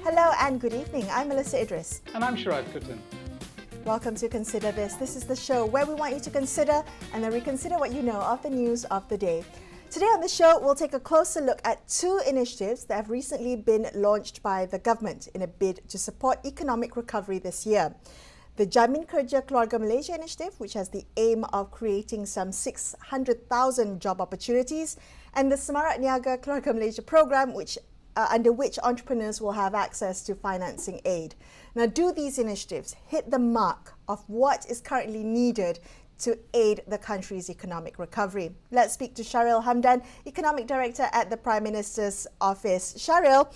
Hello and good evening. I'm Melissa Idris. And I'm Sharad Kuttan. Welcome to Consider This. This is the show where we want you to consider and then reconsider what you know of the news of the day. Today on the show, we'll take a closer look at two initiatives that have recently been launched by the government in a bid to support economic recovery this year. The Jamin Kerja Keluarga Malaysia initiative, which has the aim of creating some 600,000 job opportunities, and the Semarak Niaga Keluarga Malaysia program, under which entrepreneurs will have access to financing aid. Now, do these initiatives hit the mark of what is currently needed to aid the country's economic recovery? Let's speak to Shahril Hamdan, Economic Director at the Prime Minister's Office. Shahril,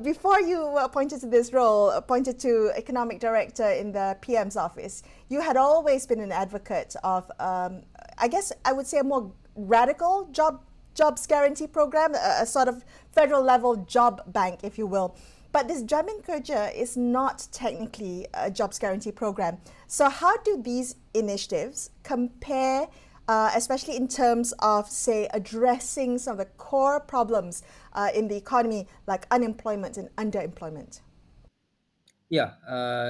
before you were appointed to this role, appointed to Economic Director in the PM's office, you had always been an advocate of, I guess I would say, a more radical jobs guarantee program, a sort of federal level job bank, if you will. But this Jamin Kerja is not technically a jobs guarantee program. So how do these initiatives compare, especially in terms of, say, addressing some of the core problems in the economy, like unemployment and underemployment? Yeah,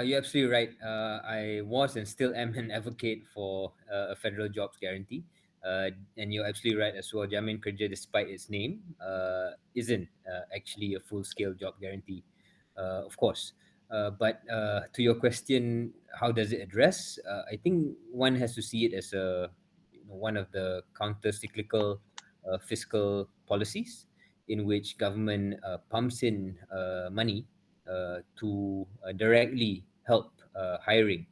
you're absolutely right. I was and still am an advocate for a federal jobs guarantee. And you're absolutely right as well. Jamin Kerja, despite its name, isn't actually a full-scale job guarantee, of course. But to your question, how does it address? I think one has to see it as one of the counter-cyclical fiscal policies in which government pumps in money to directly help hiring,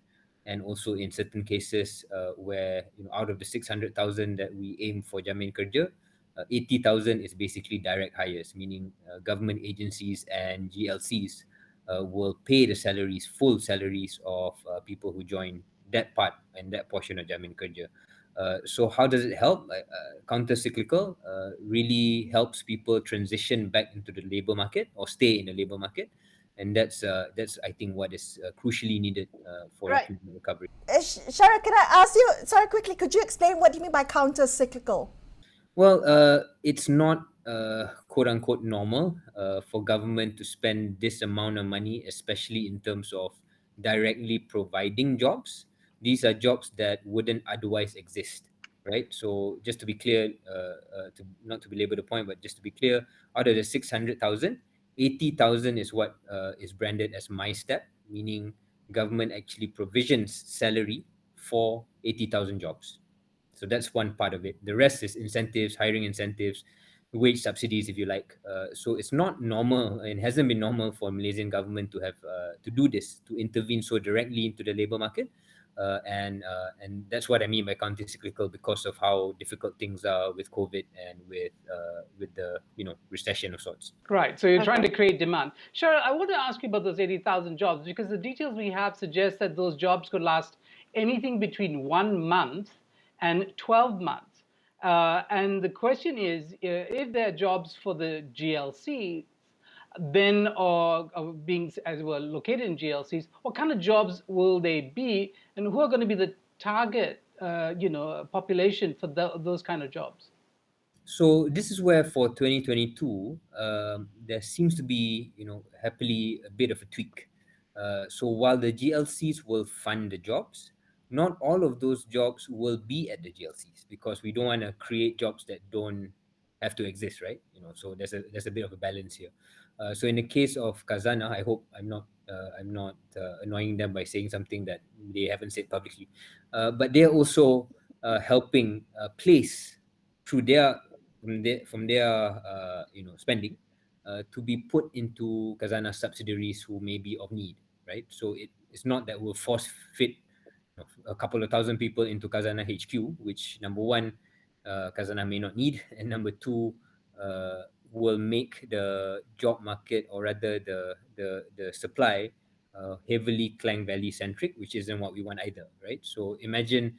and also in certain cases where out of the 600,000 that we aim for Jamin Kerja, 80,000 is basically direct hires, meaning government agencies and GLCs will pay the salaries, full salaries of people who join that part and that portion of Jamin Kerja. So how does it help? Counter-cyclical really helps people transition back into the labor market or stay in the labor market, and that's I think what is crucially needed for Right. economic recovery. Shara, can I ask you, sorry, quickly, could you explain what do you mean by counter-cyclical? Well, it's not quote unquote normal for government to spend this amount of money, especially in terms of directly providing jobs. These are jobs that wouldn't otherwise exist, right? So just to be clear, to not to belabor the point, but just to be clear, out of the 600,000, 80,000 is what is branded as My Step, meaning government actually provisions salary for 80,000 jobs. So that's one part of it. The rest is incentives, hiring incentives, wage subsidies, if you like. So it's not normal and hasn't been normal for Malaysian government to have to do this, to intervene so directly into the labor market. And that's what I mean by counter-cyclical, because of how difficult things are with COVID and with the recession of sorts. Right. So you're trying to create demand. Sure. I want to ask you about those 80,000 jobs, because the details we have suggest that those jobs could last anything between 1 month and 12 months. And the question is, if they're jobs for the GLC, then or being as well located in GLCs, what kind of jobs will they be, and who are going to be the target, population for those kind of jobs? So this is where for 2022, there seems to be, happily a bit of a tweak. So while the GLCs will fund the jobs, not all of those jobs will be at the GLCs, because we don't want to create jobs that don't have to exist, right? So there's a bit of a balance here. So in the case of Kazana, I hope I'm not annoying them by saying something that they haven't said publicly, but they're also helping place through their from their spending to be put into Kazana subsidiaries who may be of need, right? So it's not that we'll force fit a couple of thousand people into Kazana HQ, which number one, Kazana may not need, and number two, will make the job market, or rather the supply, heavily Klang Valley centric, which isn't what we want either, right? So imagine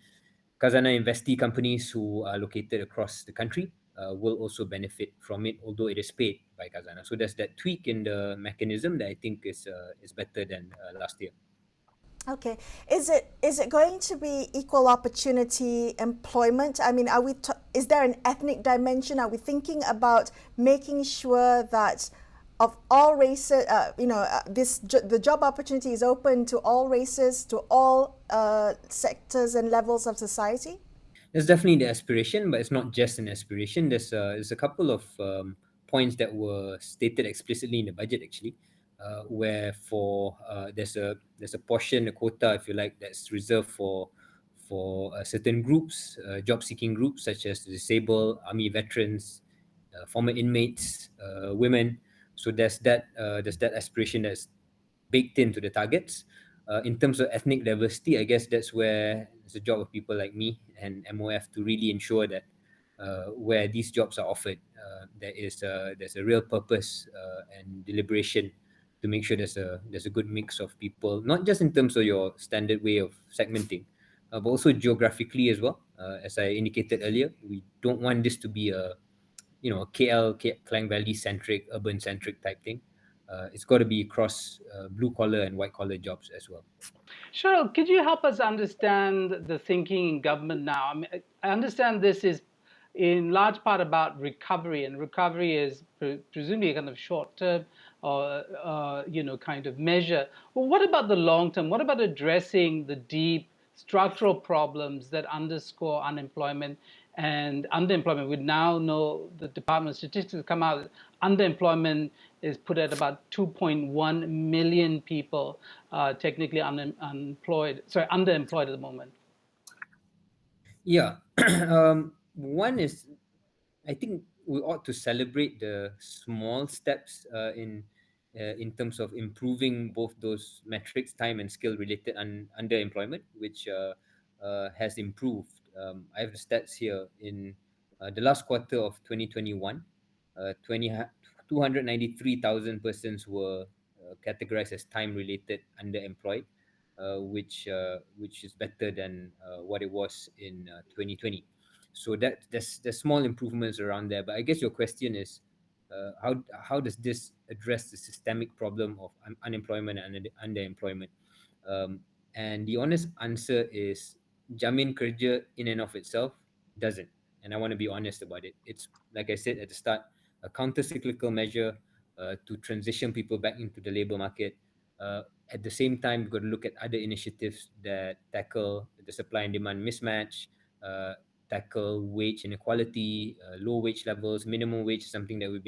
Kazana investee companies who are located across the country will also benefit from it, although it is paid by Kazana. So there's that tweak in the mechanism that I think is better than last year. Okay, is it going to be equal opportunity employment? I mean, is there an ethnic dimension? Are we thinking about making sure that of all races. The job opportunity is open to all races, to all sectors and levels of society. That's definitely the aspiration, but it's not just an aspiration. There's a couple of points that were stated explicitly in the budget actually, where for there's a portion, a quota, if you like, that's reserved for certain groups, job seeking groups such as the disabled, army veterans, former inmates, women. So there's that aspiration that's baked into the targets. In terms of ethnic diversity, I guess that's where it's a job of people like me and MOF to really ensure that where these jobs are offered, there's a real purpose and deliberation to make sure there's a good mix of people, not just in terms of your standard way of segmenting, but also geographically as well. As I indicated earlier, we don't want this to be a Klang Valley centric, urban centric type thing. It's got to be across blue collar and white collar jobs as well. Cheryl, could you help us understand the thinking in government now? I mean, I understand this is in large part about recovery, and recovery is presumably a kind of short term or kind of measure. Well, what about the long term? What about addressing the deep structural problems that underscore unemployment and underemployment? We now know the Department of Statistics come out. Underemployment is put at about 2.1 million people technically unemployed. Sorry, underemployed at the moment. Yeah. One is, I think we ought to celebrate the small steps in terms of improving both those metrics, time and skill related underemployment, which has improved. I have the stats here in the last quarter of 2021. 293,000 persons were categorized as time related underemployed, which is better than what it was in 2020. So there's small improvements around there. But I guess your question is, how does this address the systemic problem of unemployment and underemployment? And the honest answer is, Jamin Kerja in and of itself doesn't. And I want to be honest about it. It's, like I said at the start, a counter-cyclical measure to transition people back into the labor market. At the same time, we've got to look at other initiatives that tackle the supply and demand mismatch, tackle wage inequality, low wage levels, minimum wage is something that you've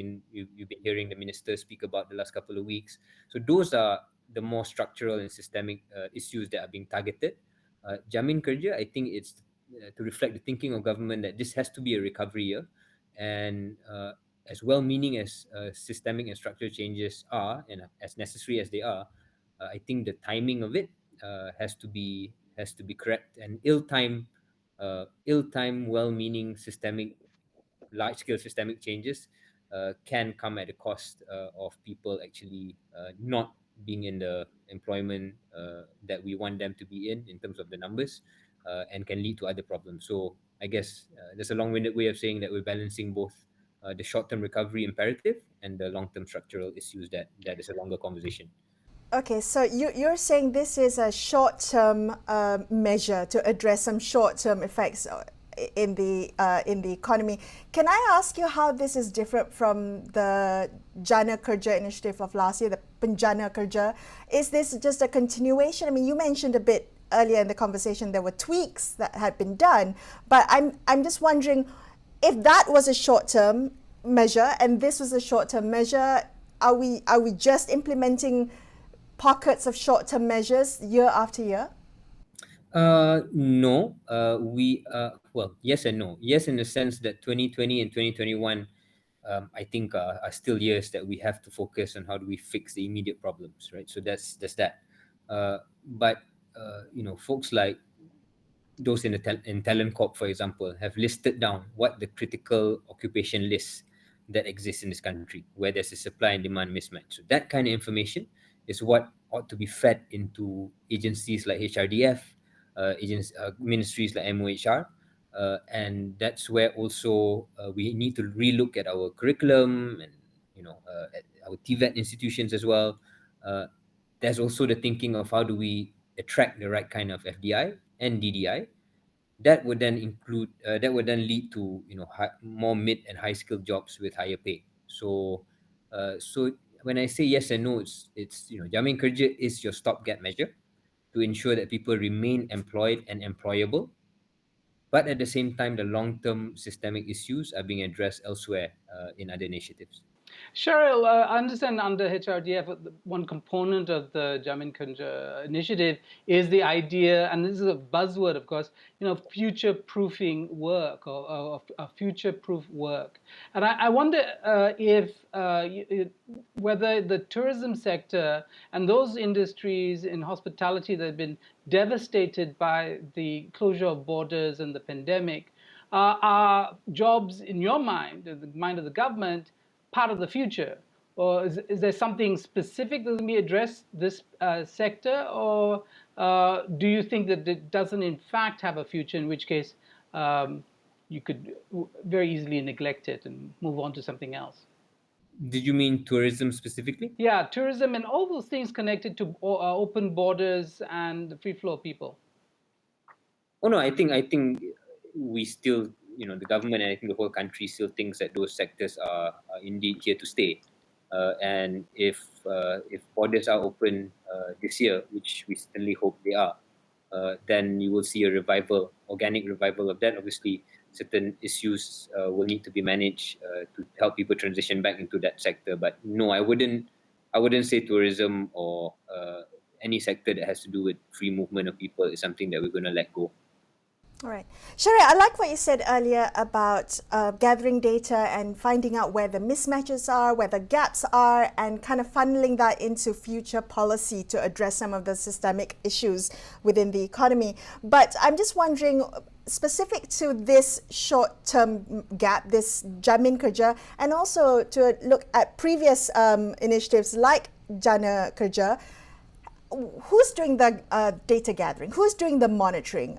been hearing the minister speak about the last couple of weeks. So those are the more structural and systemic issues that are being targeted. Jamin Kerja, I think it's to reflect the thinking of government that this has to be a recovery year, and as well-meaning as systemic and structural changes are, and as necessary as they are, I think the timing of it has to be correct. And ill-time, well-meaning systemic, large-scale systemic changes can come at the cost of people actually not being in the employment that we want them to be in terms of the numbers, and can lead to other problems. So I guess there's a long-winded way of saying that we're balancing both the short-term recovery imperative and the long-term structural issues that is a longer conversation. Okay, so you're saying this is a short-term measure to address some short-term effects in the economy. Can I ask you how this is different from the Jana Kerja initiative of last year, the Penjana Kerja? Is this just a continuation? I mean, you mentioned a bit earlier in the conversation there were tweaks that had been done, but I'm just wondering if that was a short-term measure and this was a short-term measure. Are we just implementing pockets of short-term measures year after year? No, we well, yes and no. Yes, in the sense that 2020 and 2021, I think are still years that we have to focus on how do we fix the immediate problems, right? So that's that. But folks like those in Talent Corp, for example, have listed down what the critical occupation lists that exist in this country, where there's a supply and demand mismatch. So that kind of information is what ought to be fed into agencies like HRDF, ministries like MOHR, and that's where also we need to relook at our curriculum and at our TVET institutions as well. Uh, there's also the thinking of how do we attract the right kind of FDI and DDI that would then lead to more mid and high skilled jobs with higher pay. So when I say yes and no, it's Jamin Kerja is your stopgap measure to ensure that people remain employed and employable, but at the same time, the long-term systemic issues are being addressed elsewhere in other initiatives. Cheryl, I understand under HRDF, one component of the Jamin Kunja initiative is the idea, and this is a buzzword, of course, future-proofing work or future-proof work. And I wonder if whether the tourism sector and those industries in hospitality that have been devastated by the closure of borders and the pandemic are jobs, in your mind, in the mind of the government, part of the future? Or is there something specific that can be addressed this sector? Or do you think that it doesn't in fact have a future, in which case you could very easily neglect it and move on to something else? Did you mean tourism specifically? Yeah, tourism and all those things connected to open borders and the free flow of people. Oh no, I think we still, the government and I think the whole country still thinks that those sectors are indeed here to stay. And if borders are open this year, which we certainly hope they are, then you will see a revival, organic revival of that. Obviously, certain issues will need to be managed to help people transition back into that sector. But no, I wouldn't say tourism or any sector that has to do with free movement of people is something that we're going to let go. All right. Sherry, I like what you said earlier about gathering data and finding out where the mismatches are, where the gaps are, and kind of funneling that into future policy to address some of the systemic issues within the economy. But I'm just wondering, specific to this short-term gap, this Jamin Kerja, and also to look at previous initiatives like Jana Kerja, who's doing the data gathering? Who's doing the monitoring?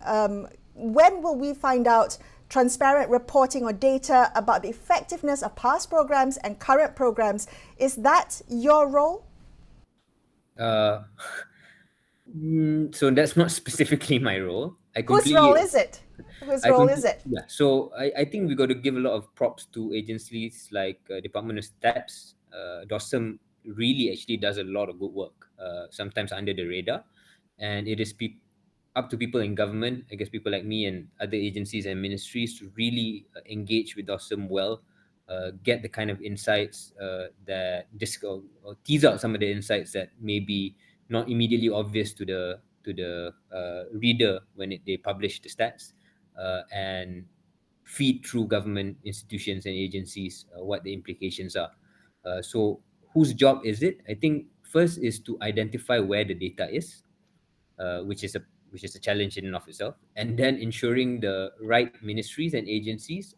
When will we find out transparent reporting or data about the effectiveness of past programs and current programs? Is that your role? So that's not specifically my role. Whose role is it? Whose I role is completely, it? yeah. So I think we got to give a lot of props to agencies like Department of Stats. DOSM really actually does a lot of good work, sometimes under the radar, and it is up to people in government, I guess people like me and other agencies and ministries to really engage with DOSM well, get the kind of insights or tease out some of the insights that may be not immediately obvious to the reader when they publish the stats, and feed through government institutions and agencies what the implications are. So whose job is it? I think first is to identify where the data is, which is a challenge in and of itself, and then ensuring the right ministries and agencies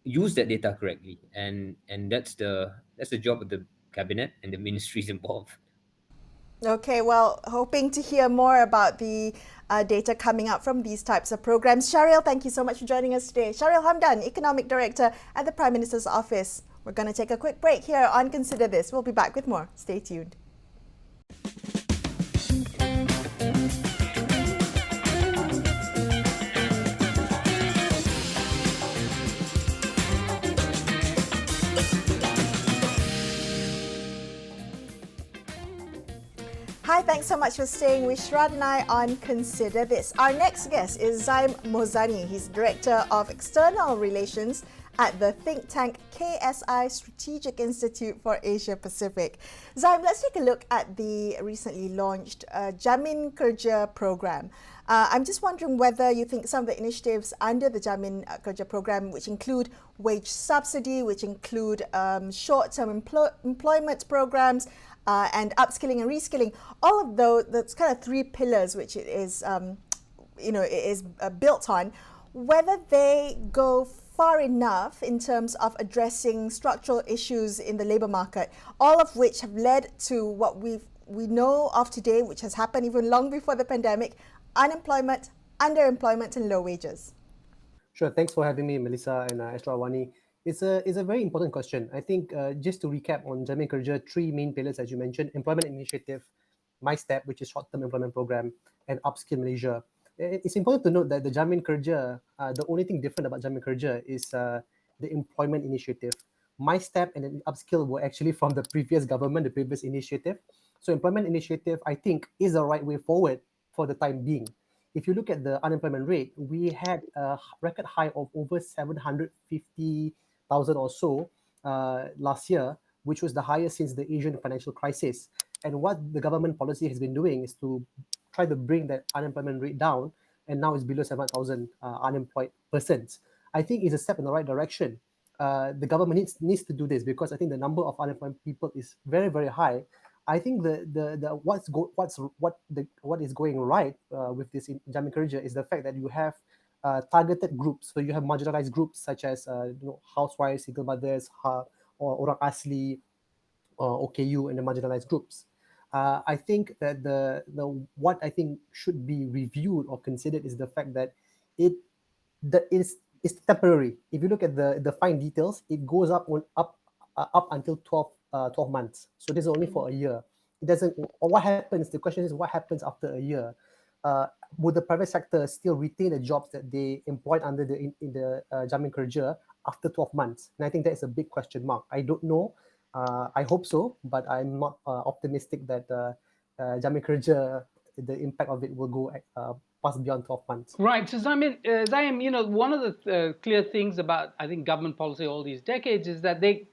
use that data correctly, and that's the job of the cabinet and the ministries involved. Okay, well, hoping to hear more about the data coming out from these types of programs. Shariel, thank you so much for joining us today. Shariel Hamdan, Economic Director at the Prime Minister's Office. We're going to take a quick break here on Consider This. We'll be back with more. Stay tuned. Hi, thanks so much for staying with Shrad and I on Consider This. Our next guest is Zaim Mozani. He's Director of External Relations at the think tank KSI Strategic Institute for Asia Pacific. Zaim, let's take a look at the recently launched Jamin Kerja program. I'm just wondering whether you think some of the initiatives under the Jamin Kerja program, which include wage subsidy, which include short-term employment programs, and upskilling and reskilling, all of those, that's kind of three pillars which it is, built on, whether they go far enough in terms of addressing structural issues in the labour market, all of which have led to what we know of today, which has happened even long before the pandemic: unemployment, underemployment, and low wages. Sure. Thanks for having me, Melissa and Astro AWANI. It's a very important question. I think just to recap on Jamin Kerja, three main pillars, as you mentioned: employment initiative, My Step, which is short-term employment program, and Upskill Malaysia. It's important to note that the Jamin Kerja, the only thing different about Jamin Kerja is the employment initiative, My Step and then Upskill were actually from the previous government, the previous initiative. So employment initiative, I think, is the right way forward for the time being. If you look at the unemployment rate, we had a record high of over 750,000 or so last year, which was the highest since the Asian financial crisis. And what the government policy has been doing is to try to bring that unemployment rate down, and now it's below 7,000 unemployed persons. I think it's a step in the right direction. The government needs to do this, because I think the number of unemployed people is very, very high. I think what is going right with this in Jammeh Kerja is the fact that you have targeted groups. So you have marginalized groups such as housewives, single mothers, or orang asli, or OKU, and the marginalized groups. I think that the what I think should be reviewed or considered is the fact that it that is temporary. If you look at the fine details, it goes up until 12 months. So this is only for a year. It doesn't. Or what happens? The question is, what happens after a year? Would the private sector still retain the jobs that they employed under the Jammeh Kerja after 12 months? And I think that is a big question mark. I don't know. I hope so, but I'm not optimistic that Jammeh Kerja, the impact of it will go past beyond 12 months. Right. So, Zaim, one of the clear things about, I think, government policy all these decades is that they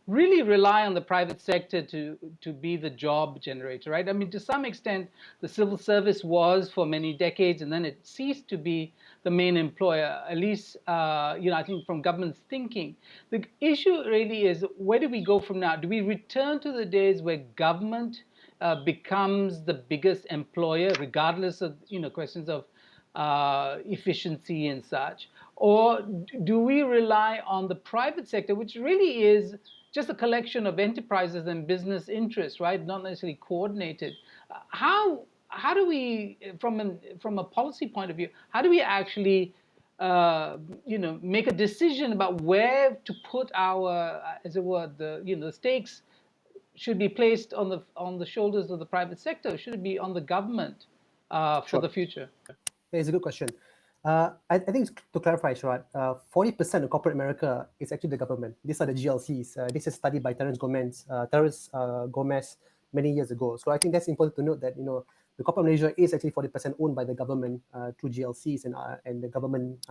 really rely on the private sector to be the job generator, right? I mean, to some extent, the civil service was for many decades, and then it ceased to be the main employer, at least, I think from government's thinking. The issue really is, where do we go from now? Do we return to the days where government becomes the biggest employer, regardless of questions of efficiency and such, or do we rely on the private sector, which really is just a collection of enterprises and business interests, right? Not necessarily coordinated. How do we, from a policy point of view, how do we actually make a decision about where to put our, as it were, the stakes should be placed on the shoulders of the private sector? Should it be on the government for the future? It's a good question. I think to clarify, Sharad, 40% of corporate America is actually the government. These are the GLCs. This is studied by Terence Gomez many years ago. So I think that's important to note that the corporate Malaysia is actually 40% owned by the government through GLCs and the government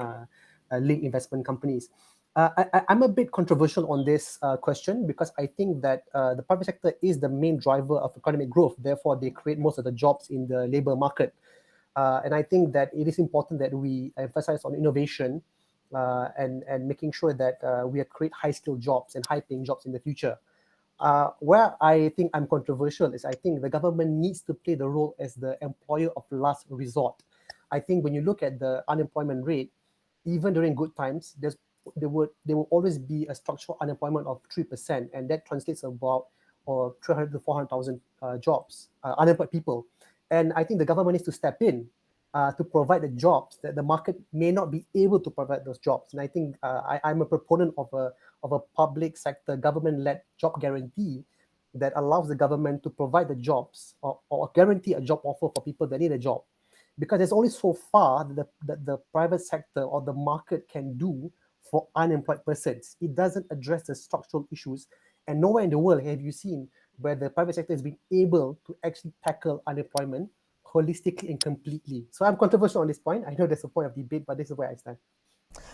linked investment companies. I'm a bit controversial on this question, because I think that the private sector is the main driver of economic growth. Therefore, they create most of the jobs in the labor market. And I think that it is important that we emphasize on innovation and making sure that we create high-skilled jobs and high-paying jobs in the future. Where I think I'm controversial is, I think the government needs to play the role as the employer of last resort. I think when you look at the unemployment rate, even during good times, there will always be a structural unemployment of 3%, and that translates about 300 to 400,000 jobs, unemployed people. And I think the government needs to step in to provide the jobs that the market may not be able to provide those jobs. And I think I'm a proponent of a public sector government-led job guarantee that allows the government to provide the jobs or guarantee a job offer for people that need a job. Because there's only so far that the private sector or the market can do for unemployed persons. It doesn't address the structural issues. And nowhere in the world have you seen where the private sector has been able to actually tackle unemployment holistically and completely. So I'm controversial on this point. I know there's a point of debate, but this is where I stand.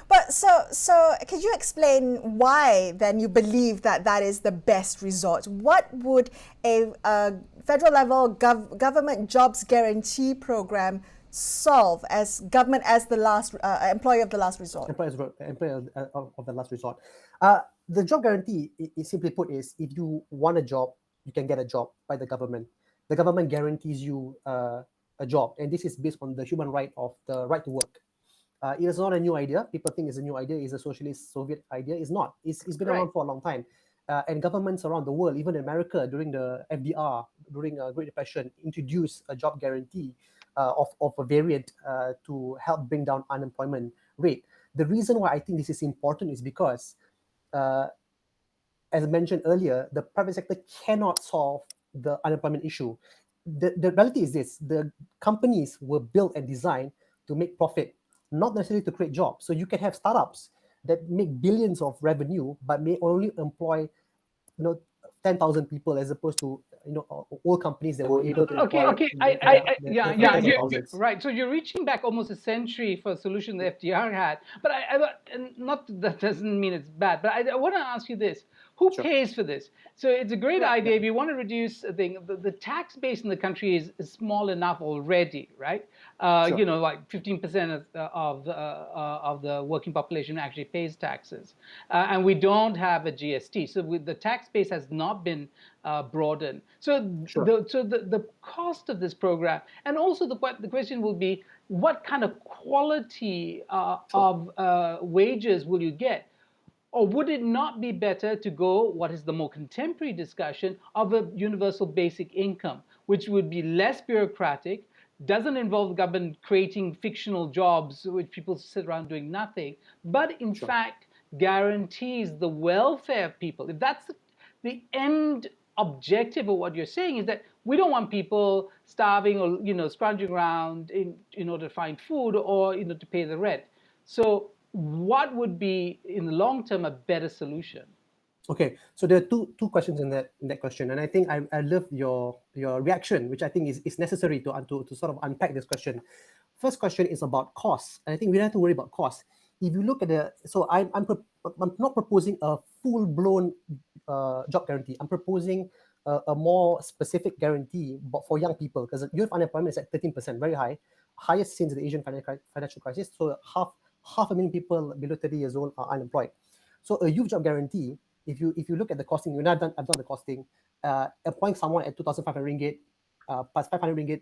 But so could you explain why then you believe that that is the best resort? What would a federal level government jobs guarantee program solve as government as the last employer of the last resort? Employer of the last resort. The job guarantee, simply put, is if you want a job, you can get a job by the government. The government guarantees you a job, and this is based on the human right of the right to work. It is not a new idea. People think it's a new idea. It's a socialist Soviet idea. It's not. It's been around for a long time. And governments around the world, even in America, during the FDR, during the Great Depression, introduced a job guarantee of a variant to help bring down unemployment rate. The reason why I think this is important is because, as mentioned earlier, the private sector cannot solve the unemployment issue. The reality is this: the companies were built and designed to make profit, not necessarily to create jobs. So you can have startups that make billions of revenue but may only employ 10,000 people, as opposed to all companies that were able to Okay, employ okay. the tens of You're thousands. right. So you're reaching back almost a century for a solution the FDR had. But and not that doesn't mean it's bad. But I want to ask you this: who Sure. pays for this? So it's a great idea. If you want to reduce a thing, the tax base in the country is small enough already, right? Sure. Like 15% of the working population actually pays taxes, and we don't have a GST. So the tax base has not been broadened. So Sure. the cost of this program, and also the question will be, what kind of quality of wages will you get? Or would it not be better to go, what is the more contemporary discussion, of a universal basic income, which would be less bureaucratic, doesn't involve the government creating fictional jobs which people sit around doing nothing, but in Sure. fact guarantees the welfare of people? If that's the end objective of what you're saying, is that we don't want people starving or scrounging around in order to find food or to pay the rent. So what would be in the long term a better solution? Okay, so there are two questions in that question, and I think I love your reaction, which I think is necessary to sort of unpack this question. First question is about costs, and I think we don't have to worry about costs. If you look at I'm not proposing a full blown job guarantee. I'm proposing a more specific guarantee, but for young people, because youth unemployment is at 13%, very high, highest since the Asian financial crisis. So half a million people below 30 years old are unemployed. So a youth job guarantee, if you look at the costing, I've done the costing, employing someone at 2,500 ringgit plus 500 ringgit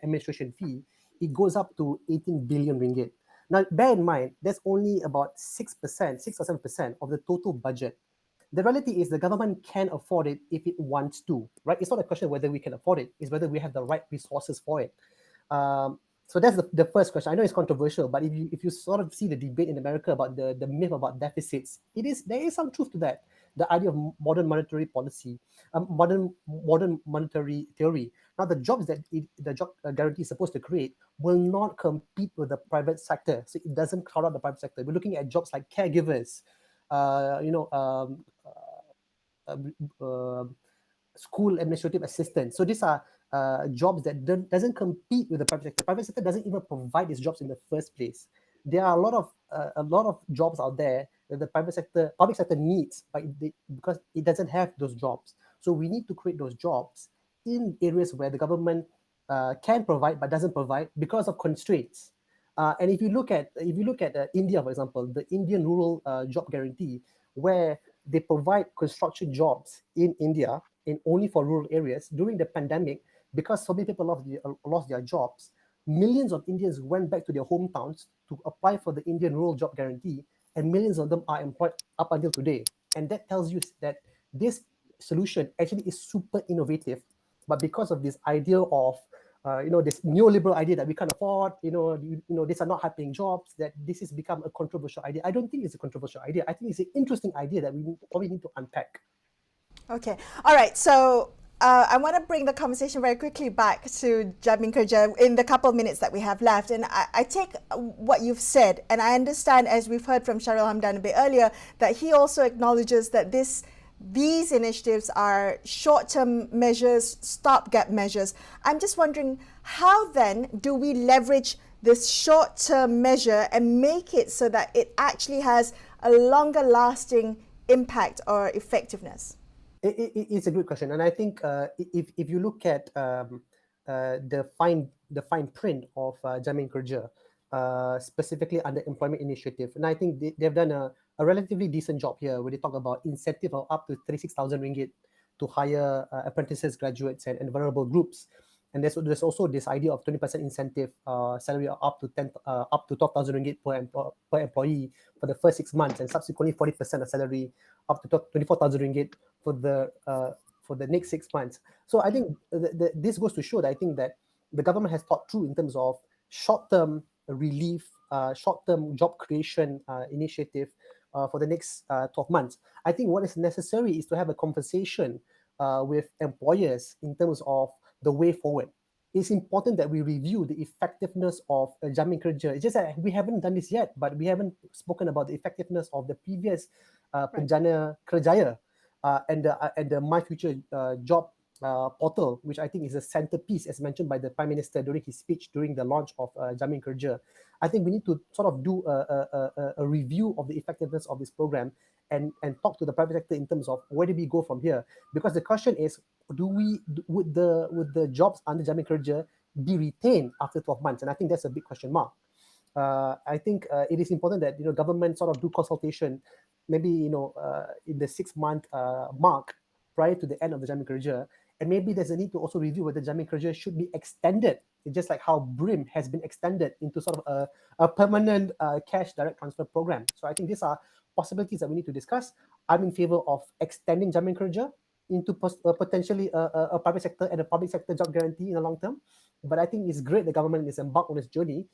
administration fee, it goes up to 18 billion ringgit. Now, bear in mind, that's only about 6%, 6 or 7% of the total budget. The reality is the government can afford it if it wants to, right? It's not a question of whether we can afford it, it's whether we have the right resources for it. So that's the first question. I know it's controversial, but if you sort of see the debate in America about the myth about deficits, there is some truth to that. The idea of modern monetary policy, modern monetary theory. Now, the jobs that the job guarantee is supposed to create will not compete with the private sector, so it doesn't crowd out the private sector. We're looking at jobs like caregivers, uh, you know, um, uh, uh, school administrative assistants. So these are jobs that doesn't compete with the private sector. The private sector doesn't even provide these jobs in the first place. There are a lot of jobs out there that the public sector needs, but because it doesn't have those jobs. So we need to create those jobs in areas where the government can provide but doesn't provide because of constraints. And if you look at India, for example, the Indian rural job guarantee, where they provide construction jobs in India in only for rural areas during the pandemic, because so many people lost their jobs. Millions of Indians went back to their hometowns to apply for the Indian rural job guarantee, and millions of them are employed up until today. And that tells you that this solution actually is super innovative, but because of this idea of this neoliberal idea that we can't afford, these are not high-paying jobs, that this has become a controversial idea. I don't think it's a controversial idea. I think it's an interesting idea that we probably need to unpack. Okay. All right. So I want to bring the conversation very quickly back to Jamin Kerja in the couple of minutes that we have left. And I take what you've said, and I understand, as we've heard from Sharil Hamdan a bit earlier, that he also acknowledges that these initiatives are short-term measures, stopgap measures. I'm just wondering, how then do we leverage this short-term measure and make it so that it actually has a longer lasting impact or effectiveness? It's a good question, and I think if you look at the fine print of Jamin Kerja, specifically under employment initiative, and I think they've done a relatively decent job here, where they talk about incentive of up to 36,000 ringgit to hire apprentices, graduates, and vulnerable groups. And there's also this idea of 20% incentive salary up to 12,000 ringgit per employee for the first 6 months, and subsequently 40% of salary up to 24,000 ringgit for the next 6 months. So I think this goes to show that I think that the government has thought through in terms of short-term relief, short-term job creation initiative for the next 12 months. I think what is necessary is to have a conversation with employers in terms of the way forward. it's important that we review the effectiveness of jamin kerja. It's just that we haven't done this yet, but we haven't spoken about the effectiveness of the previous Penjana Kerjaya and the My Future Job portal, which I think is a centerpiece, as mentioned by the Prime Minister during his speech during the launch of Jamin Kerja. I think we need to sort of do a review of the effectiveness of this program and talk to the private sector in terms of where do we go from here? Because the question is, would the jobs under Jamin Kerja be retained after 12 months? And I think that's a big question mark. I think it is important that government sort of do consultation, maybe in the 6-month mark prior to the end of the Jamin Kerja, and maybe there's a need to also review whether Jamin Kerja should be extended, just like how BRIM has been extended into sort of a permanent cash direct transfer program. So I think these are possibilities that we need to discuss. I'm in favor of extending Jamin Kerja into potentially a private sector and a public sector job guarantee in the long term. But I think it's great the government is embarked on this journey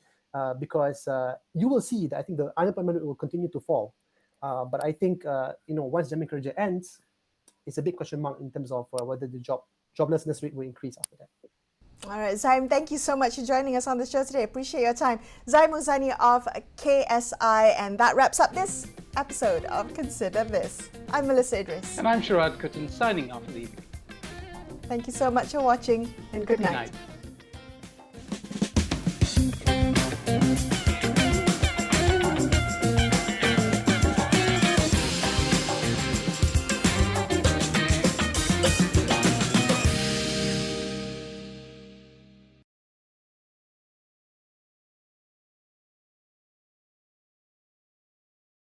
because you will see that I think the unemployment rate will continue to fall. But I think once Jamin Kerja ends, it's a big question mark in terms of whether the joblessness rate will increase after that. All right, Zaim, thank you so much for joining us on the show today. Appreciate your time. Zaim Muzani of KSI, and that wraps up this episode of Consider This. I'm Melissa Idris. And I'm Sharad Kuttan, signing off for the evening. Thank you so much for watching, and good night. Good night.